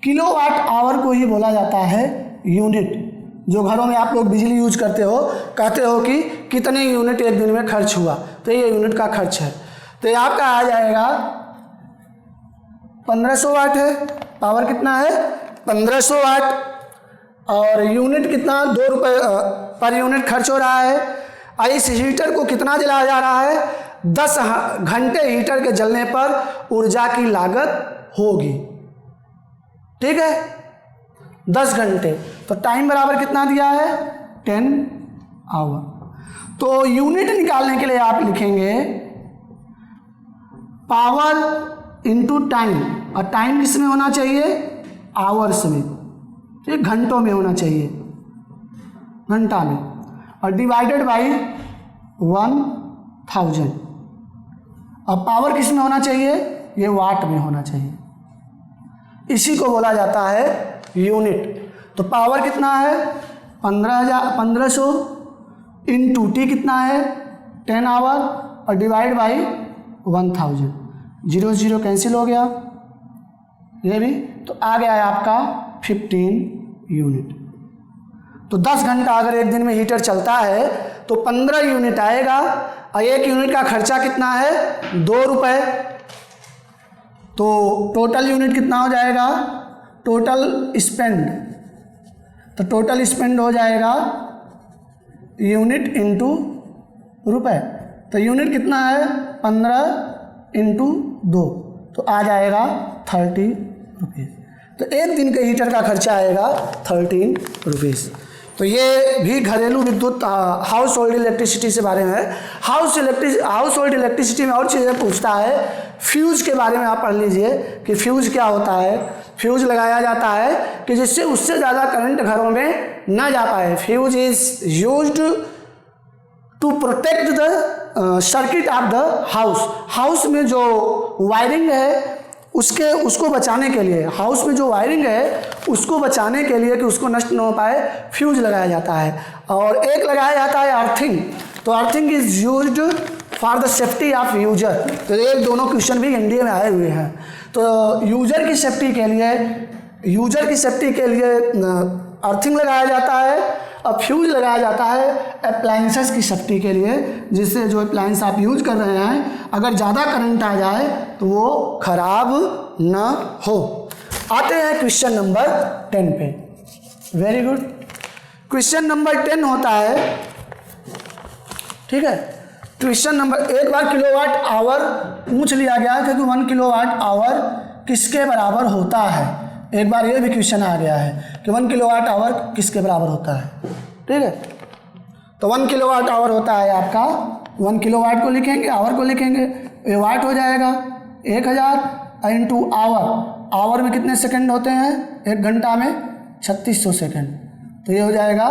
Kilowatt hour को ही बोला जाता है यूनिट। जो घरों में आप लोग बिजली यूज करते हो, कहते हो कि कितने यूनिट एक दिन में खर्च हुआ, तो ये यूनिट का खर्च है। तो ये आपका आ जाएगा 1500 वाट है, पावर कितना है 1500 वाट, और यूनिट कितना 2 रुपये पर यूनिट खर्च हो रहा है। और इस हीटर को कितना जलाया जा रहा है 10 घंटे हीटर के जलने पर ऊर्जा की लागत होगी, ठीक है, 10 घंटे। तो टाइम बराबर कितना दिया है 10 आवर। तो यूनिट निकालने के लिए आप लिखेंगे पावर इनटू टाइम, और टाइम किस में होना चाहिए आवर्स में, ठीक, घंटों में होना चाहिए, घंटा में, और डिवाइडेड बाई 1000। अब पावर किस में होना चाहिए, ये वाट में होना चाहिए, इसी को बोला जाता है यूनिट। तो पावर कितना है 1500 इंटू टी कितना है 10 आवर, और डिवाइड बाई 1000, 0 0 कैंसिल हो गया, ये भी, तो आ गया है आपका 15 यूनिट। तो 10 घंटा अगर एक दिन में हीटर चलता है तो 15 यूनिट आएगा, और 1 यूनिट का खर्चा कितना है 2 रुपये। तो टोटल यूनिट कितना हो जाएगा, टोटल स्पेंड, तो टोटल स्पेंड हो जाएगा यूनिट इंटू रुपये। तो यूनिट कितना है 15 इंटू 2, तो आ जाएगा 30 रुपीज़। तो एक दिन के हीटर का खर्चा आएगा 13 रुपीज़। तो ये भी घरेलू विद्युत हाउस होल्ड इलेक्ट्रिसिटी से बारे में है। हाउस होल्ड इलेक्ट्रिसिटी में और चीज़ें पूछता है। फ्यूज़ के बारे में आप पढ़ लीजिए कि फ्यूज़ क्या होता है। फ्यूज़ लगाया जाता है कि जिससे उससे ज़्यादा करंट घरों में ना जा पाए। Fuse is used to protect the circuit of the house में जो वायरिंग है उसको बचाने के लिए, हाउस में जो वायरिंग है उसको बचाने के लिए कि उसको नष्ट न हो पाए, फ्यूज लगाया जाता है। और एक लगाया जाता है अर्थिंग। तो earthing is used for the safety of user. तो ये दोनों क्वेश्चन भी एनडीए में आए हुए हैं। तो यूजर की सेफ्टी के लिए अर्थिंग लगाया जाता है, और फ्यूज लगाया जाता है अप्लायंसेस की सेफ्टी के लिए, जिससे जो अप्लायंस आप यूज कर रहे हैं अगर ज़्यादा करंट आ जाए तो वो खराब ना हो। आते हैं क्वेश्चन नंबर 10 पे। Very good. क्वेश्चन नंबर 10 होता है, ठीक है, क्वेश्चन नंबर, एक बार किलोवाट आवर पूछ लिया गया क्योंकि 1 किलोवाट आवर किसके बराबर होता है। एक बार ये भी क्वेश्चन आ गया है कि 1 किलोवाट आवर किसके बराबर होता है, ठीक है। तो 1 किलोवाट आवर होता है आपका, 1 किलोवाट को लिखेंगे, आवर को लिखेंगे, ये वाट हो जाएगा 1000 इंटू आवर में कितने सेकंड होते हैं, एक घंटा में 3600 सेकंड। तो ये हो जाएगा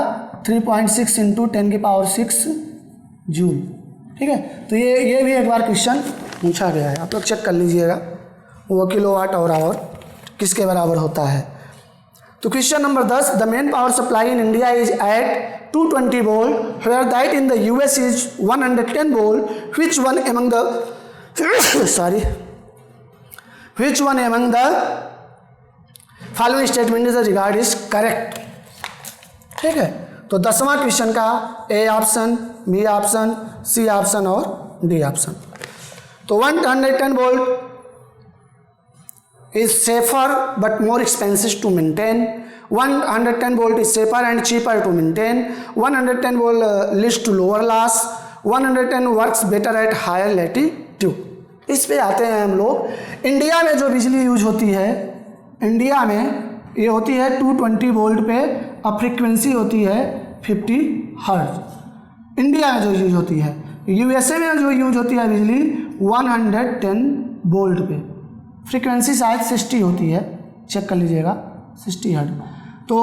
3.6 इंटू 10⁶ जूल, ठीक है। तो ये भी एक बार क्वेश्चन पूछा गया है, आप लोग चेक कर लीजिएगा वो किलोवाट और आवर किसके बराबर होता है। तो question number 10, the main power supply in India is at 220 volt where that in the US is 110 volt. Which one among the following statement is regard is correct, ठीक है। तो 10वां क्वेश्चन का A option, B option, C option और डी ऑप्शन। तो 110 volt is safer but more expensive to maintain. 110 volt is safer and cheaper to maintain. 110 volt leads to lower loss. 110 works better at higher latitude. इस पे आते हैं हम लोग। इंडिया में जो बिजली यूज होती है, इंडिया में ये होती है 220 वोल्ट पे, और फ्रीक्वेंसी होती है 50 हर्ट्ज। इंडिया में जो यूज होती है, यूएसए में जो यूज होती है बिजली 110 वोल्ट पे, फ्रीक्वेंसी शायद 60 होती है, चेक कर लीजिएगा, 60 हर्ट्ज। तो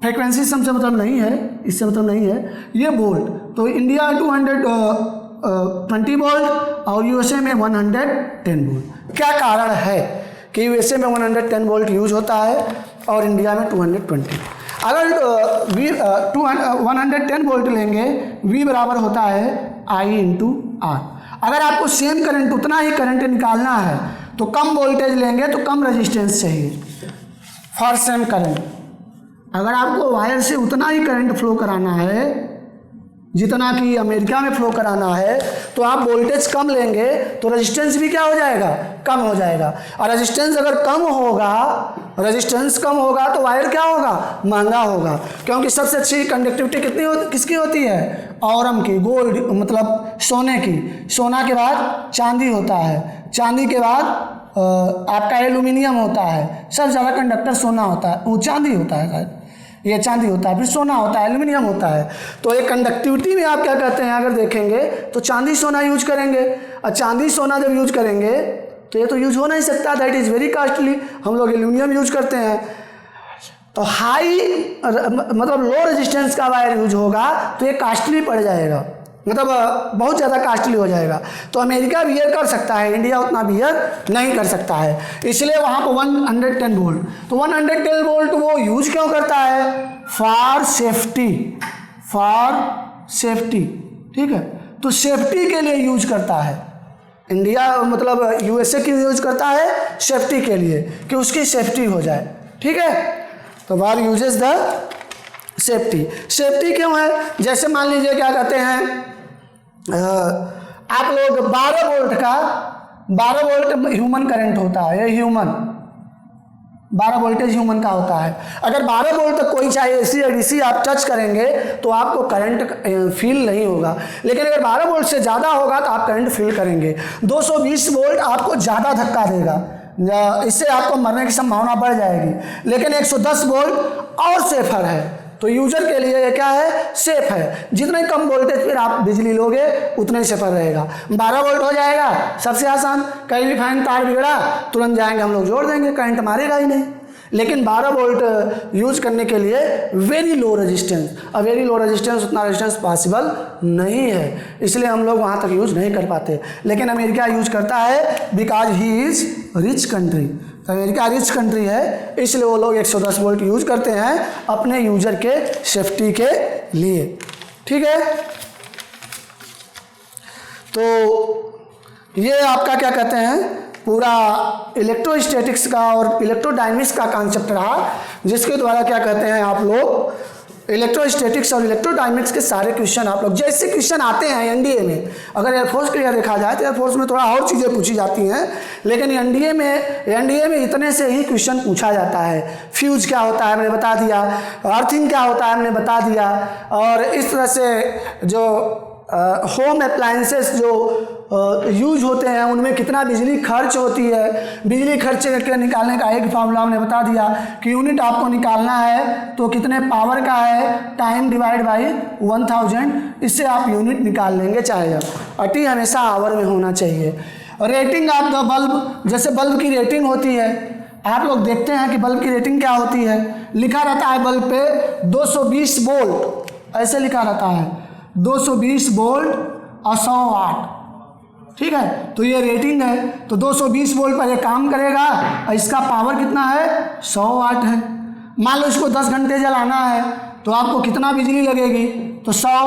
फ्रिक्वेंसी से मतलब नहीं है, इससे मतलब नहीं है, ये वोल्ट। तो इंडिया 220 वोल्ट और यूएसए में 110 वोल्ट। क्या कारण है कि यूएसए में 110 वोल्ट यूज होता है और इंडिया में 220? अगर 110 वोल्ट लेंगे, V बराबर होता है I इंटू R। अगर आपको सेम करंट, उतना ही करंट निकालना है तो कम वोल्टेज लेंगे तो कम रेजिस्टेंस चाहिए फॉर सेम करंट। अगर आपको वायर से उतना ही करंट फ्लो कराना है जितना कि अमेरिका में फ्लो कराना है, तो आप वोल्टेज कम लेंगे तो रेजिस्टेंस भी क्या हो जाएगा, कम हो जाएगा। और रेजिस्टेंस अगर कम होगा, रेजिस्टेंस कम होगा तो वायर क्या होगा, महंगा होगा। क्योंकि सबसे अच्छी कंडक्टिविटी किसकी होती है, औरम की, गोल्ड मतलब सोने की। सोना के बाद चांदी होता है, चांदी के बाद आपका एल्यूमिनियम होता है। सबसे ज़्यादा कंडक्टर सोना होता है, वो चांदी होता है शायद, ये चांदी होता है, फिर सोना होता है, एल्यूमिनियम होता है। तो एक कंडक्टिविटी में आप क्या कहते हैं, अगर देखेंगे तो चांदी सोना यूज करेंगे। और चांदी सोना जब यूज करेंगे तो ये तो यूज हो नहीं सकता, दैट इज़ वेरी कॉस्टली। हम लोग एल्यूमिनियम यूज करते हैं। तो हाई मतलब लो रेजिस्टेंस का वायर यूज होगा तो ये कॉस्टली पड़ जाएगा, मतलब बहुत ज़्यादा कॉस्टली हो जाएगा। तो अमेरिका बियर कर सकता है, इंडिया उतना बियर नहीं कर सकता है, इसलिए वहाँ पर 110 वोल्ट। तो 110 वोल्ट वो यूज क्यों करता है, फॉर सेफ्टी, फॉर सेफ्टी, ठीक है। तो सेफ्टी के लिए यूज करता है इंडिया, मतलब यूएसए की यूज करता है सेफ्टी के लिए, कि उसकी सेफ्टी हो जाए, ठीक है। तो वार यूजेस द सेफ्टी। सेफ्टी क्यों है, जैसे मान लीजिए क्या कहते हैं, आप लोग 12 वोल्ट का, 12 वोल्ट ह्यूमन करंट होता है, ये ह्यूमन 12 वोल्टेज ह्यूमन का होता है। अगर 12 वोल्ट तक कोई चाहे एसी या डीसी आप टच करेंगे तो आपको करंट फील नहीं होगा, लेकिन अगर 12 वोल्ट से ज़्यादा होगा तो आप करंट फील करेंगे। 220 वोल्ट आपको ज़्यादा धक्का देगा, इससे आपको मरने की संभावना बढ़ जाएगी। लेकिन 110 वोल्ट और सेफर है, तो यूजर के लिए ये क्या है, सेफ है। जितने कम वोल्टेज पर आप बिजली लोगे उतने ही सेफर रहेगा। 12 वोल्ट हो जाएगा सबसे आसान, कहीं भी फैन तार बिगड़ा तुरंत जाएंगे हम लोग जोड़ देंगे, करंट मारेगा ही नहीं। लेकिन 12 वोल्ट यूज करने के लिए वेरी लो रेजिस्टेंस, और वेरी लो रेजिस्टेंस, उतना रेजिस्टेंस पॉसिबल नहीं है, इसलिए हम लोग वहाँ तक यूज नहीं कर पाते। लेकिन अमेरिका यूज करता है because he is rich country. America rich country है, इसलिए वो लोग 110 वोल्ट यूज करते हैं अपने यूजर के सेफ्टी के लिए, ठीक है। तो ये आपका क्या कहते हैं, पूरा इलेक्ट्रोस्टैटिक्स का और इलेक्ट्रोडायनेमिक्स का कॉन्सेप्ट रहा, जिसके द्वारा क्या कहते हैं आप लोग इलेक्ट्रोस्टैटिक्स और इलेक्ट्रोडायनेमिक्स के सारे क्वेश्चन आप लोग, जैसे क्वेश्चन आते हैं एनडीए में। अगर एयरफोर्स के लिए देखा जाए तो एयरफोर्स में थोड़ा और चीज़ें पूछी जाती हैं, लेकिन एनडीए में इतने से ही क्वेश्चन पूछा जाता है। फ्यूज क्या होता है हमने बता दिया, अर्थिंग क्या होता है हमने बता दिया, और इस तरह से जो होम अप्लायंसेस जो यूज होते हैं उनमें कितना बिजली खर्च होती है, बिजली खर्च करके निकालने का एक फार्मूला हमने बता दिया कि यूनिट आपको निकालना है तो कितने पावर का है, टाइम डिवाइड बाई 1000, इससे आप यूनिट निकाल लेंगे चाहे। अटी हमेशा आवर में होना चाहिए। रेटिंग ऑफ द बल्ब, जैसे बल्ब की रेटिंग होती है, आप लोग देखते हैं कि बल्ब की रेटिंग क्या होती है, लिखा रहता है बल्ब पे 220 वोल्ट, ऐसे लिखा रहता है 220 वोल्ट और 100 वाट, ठीक है। तो ये रेटिंग है, तो 220 वोल्ट पर ये काम करेगा और इसका पावर कितना है, 100 वाट है। मान लो इसको 10 घंटे जलाना है तो आपको कितना बिजली लगेगी, तो 100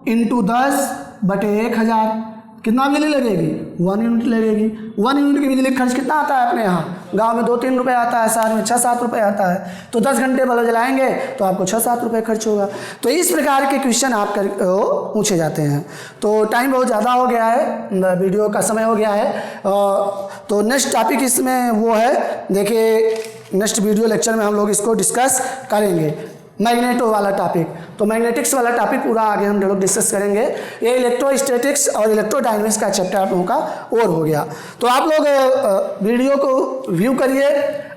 × 10/1000 कितना बिजली लगेगी, 1 यूनिट लगेगी। 1 यूनिट की बिजली खर्च कितना आता है अपने यहाँ, गांव में 2-3 रुपये आता है, शहर में 6-7 रुपये आता है। तो 10 घंटे बल्ब जलाएंगे तो आपको 6-7 रुपये खर्च होगा। तो इस प्रकार के क्वेश्चन आप पूछे जाते हैं। तो टाइम बहुत ज़्यादा हो गया है, वीडियो का समय हो गया है, तो नेक्स्ट टॉपिक इसमें वो है, देखिए नेक्स्ट वीडियो लेक्चर में हम लोग इसको डिस्कस करेंगे, मैग्नेटो वाला टॉपिक। तो मैग्नेटिक्स वाला टॉपिक पूरा आगे हम लोग डिस्कस करेंगे। ये इलेक्ट्रोस्टैटिक्स और इलेक्ट्रोडायनेमिक्स का चैप्टर आप लोगों का और हो गया। तो आप लोग वीडियो को व्यू करिए,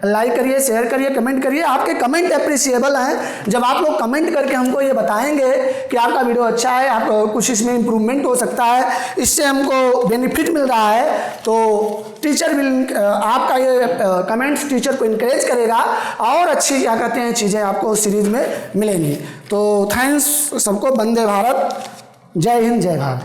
लाइक करिए, शेयर करिए, कमेंट करिए। आपके कमेंट अप्रिशिएबल हैं। जब आप लोग कमेंट करके हमको ये बताएंगे कि आपका वीडियो अच्छा है, आप कुछ इसमें इम्प्रूवमेंट हो सकता है, इससे हमको बेनिफिट मिल रहा है, तो टीचर विल, आपका ये कमेंट्स टीचर को इनकरेज करेगा और अच्छी क्या कहते हैं चीज़ें आपको सीरीज में मिलेंगी। तो थैंक्स सबको, वंदे भारत, जय हिंद, जय भारत।